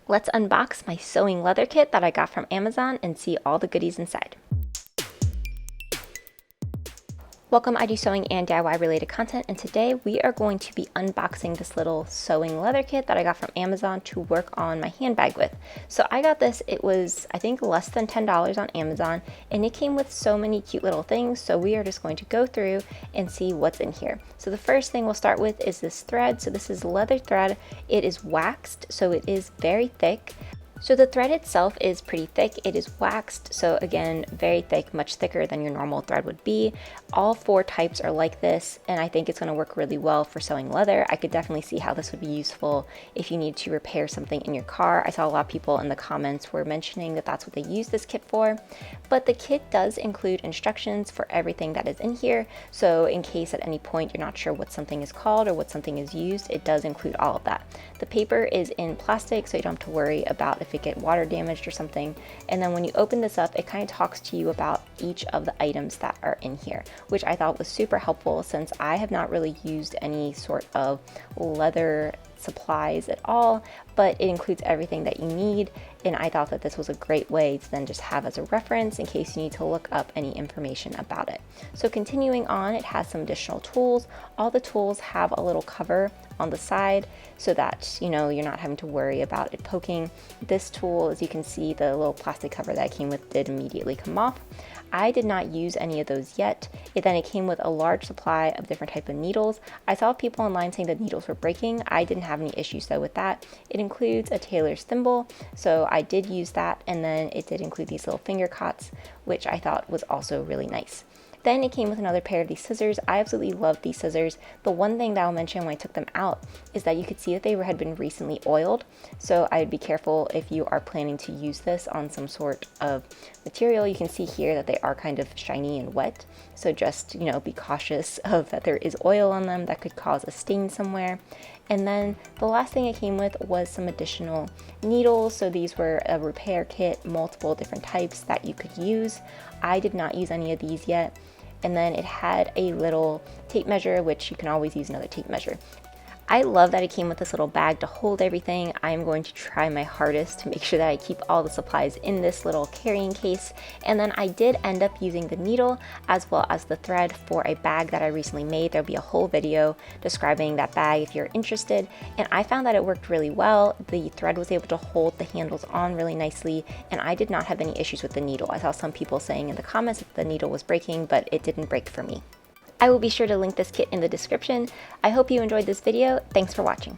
Let's unbox my sewing leather kit that I got from Amazon and see all the goodies inside. Welcome, I do sewing and DIY related content, and today we are going to be unboxing this little sewing leather kit that I got from Amazon to work on my handbag with. So I got this, it was I think less than $10 on Amazon, and it came with so many cute little things, so we are just going to go through and see what's in here. So the first thing we'll start with is this thread. So this is leather thread. It is waxed, so it is very thick. So the thread itself is pretty thick. It is waxed, so again, very thick, much thicker than your normal thread would be. All four types are like this, and I think it's going to work really well for sewing leather. I could definitely see how this would be useful if you need to repair something in your car. I saw a lot of people in the comments were mentioning that that's what they use this kit for. But the kit does include instructions for everything that is in here, so in case at any point you're not sure what something is called or what something is used, it does include all of that. The paper is in plastic, so you don't have to worry about if it get water damaged or something. And then when you open this up, it kind of talks to you about each of the items that are in here, which I thought was super helpful since I have not really used any sort of leather supplies at all, but it includes everything that you need, and I thought that this was a great way to then just have as a reference in case you need to look up any information about it. So continuing on, it has some additional tools. All the tools have a little cover on the side so that you're not having to worry about it poking. This tool, as you can see, the little plastic cover that I came with did immediately come off. I did not use any of those yet. Then it came with a large supply of different type of needles. I saw people online saying the needles were breaking. I didn't have any issues though with that. It includes a tailor's thimble, so I did use that, and then it did include these little finger cots, which I thought was also really nice. Then it came with another pair of these scissors. I absolutely love these scissors. The one thing that I'll mention when I took them out is that you could see that they had been recently oiled. So I'd be careful if you are planning to use this on some sort of material. You can see here that they are kind of shiny and wet. So just, be cautious of that there is oil on them that could cause a stain somewhere. And then the last thing it came with was some additional needles. So these were a repair kit, multiple different types that you could use. I did not use any of these yet. And then it had a little tape measure, which you can always use another tape measure. I love that it came with this little bag to hold everything. I'm going to try my hardest to make sure that I keep all the supplies in this little carrying case. And then I did end up using the needle as well as the thread for a bag that I recently made. There'll be a whole video describing that bag if you're interested. And I found that it worked really well. The thread was able to hold the handles on really nicely, and I did not have any issues with the needle. I saw some people saying in the comments that the needle was breaking, but it didn't break for me. I will be sure to link this kit in the description. I hope you enjoyed this video. Thanks for watching.